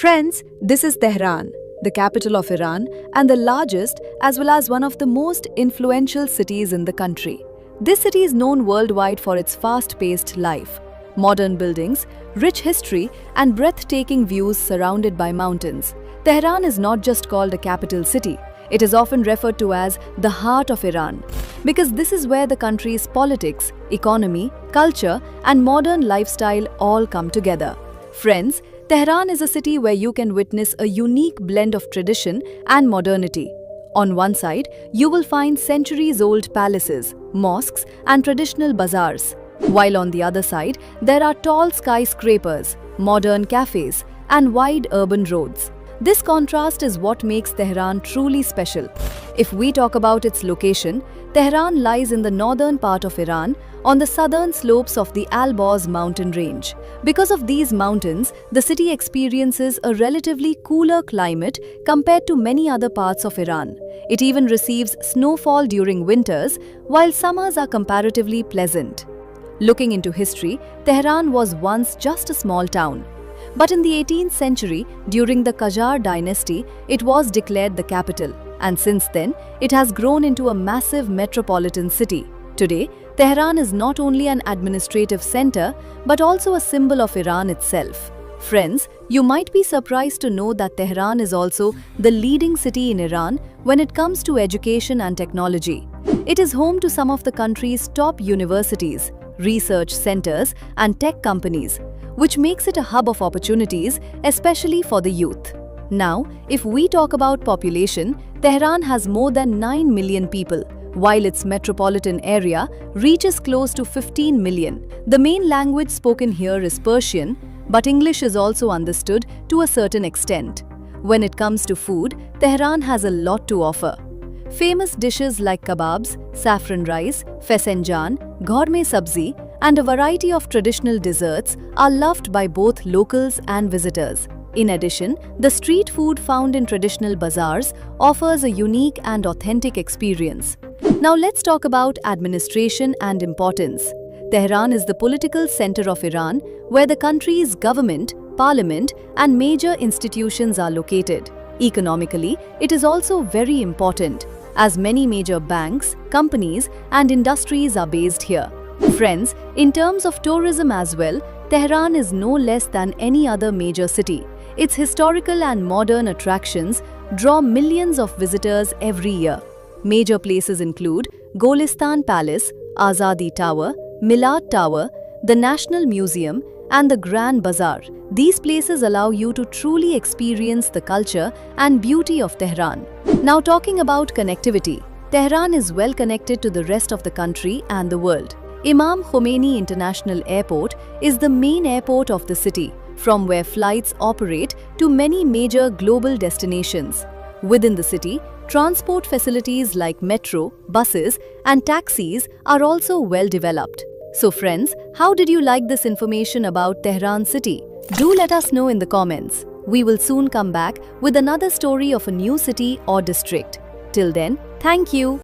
Friends, this is Tehran, the capital of Iran and the largest as well as one of the most influential cities in the country. This city is known worldwide for its fast-paced life, modern buildings, rich history and breathtaking views surrounded by mountains. Tehran is not just called a capital city, it is often referred to as the heart of Iran because this is where the country's politics, economy, culture and modern lifestyle all come together. Friends, Tehran is a city where you can witness a unique blend of tradition and modernity. On one side, you will find centuries-old palaces, mosques and traditional bazaars, while on the other side, there are tall skyscrapers, modern cafes and wide urban roads. This contrast is what makes Tehran truly special. If we talk about its location, Tehran lies in the northern part of Iran on the southern slopes of the Alborz mountain range. Because of these mountains, the city experiences a relatively cooler climate compared to many other parts of Iran. It even receives snowfall during winters, while summers are comparatively pleasant. Looking into history, Tehran was once just a small town. But in the 18th century, during the Qajar dynasty, it was declared the capital, and since then, it has grown into a massive metropolitan city. Today, Tehran is not only an administrative center, but also a symbol of Iran itself. Friends, you might be surprised to know that Tehran is also the leading city in Iran when it comes to education and technology. It is home to some of the country's top universities, research centers, and tech companies, which makes it a hub of opportunities, especially for the youth. Now, if we talk about population, Tehran has more than 9 million people, while its metropolitan area reaches close to 15 million. The main language spoken here is Persian, but English is also understood to a certain extent. When it comes to food, Tehran has a lot to offer. Famous dishes like kebabs, saffron rice, fesenjan, ghorme sabzi, and a variety of traditional desserts are loved by both locals and visitors. In addition, the street food found in traditional bazaars offers a unique and authentic experience. Now let's talk about administration and importance. Tehran is the political center of Iran, where the country's government, parliament, and major institutions are located. Economically, it is also very important, as many major banks, companies, and industries are based here. Friends, in terms of tourism as well, Tehran is no less than any other major city. Its historical and modern attractions draw millions of visitors every year. Major places include Golistan Palace, Azadi Tower, Milad Tower, the National Museum, and the Grand Bazaar. These places allow you to truly experience the culture and beauty of Tehran. Now talking about connectivity, Tehran is well connected to the rest of the country and the world. Imam Khomeini International Airport is the main airport of the city, from where flights operate to many major global destinations. Within the city, transport facilities like metro, buses, and taxis are also well developed. So friends, how did you like this information about Tehran city? Do let us know in the comments. We will soon come back with another story of a new city or district. Till then, thank you.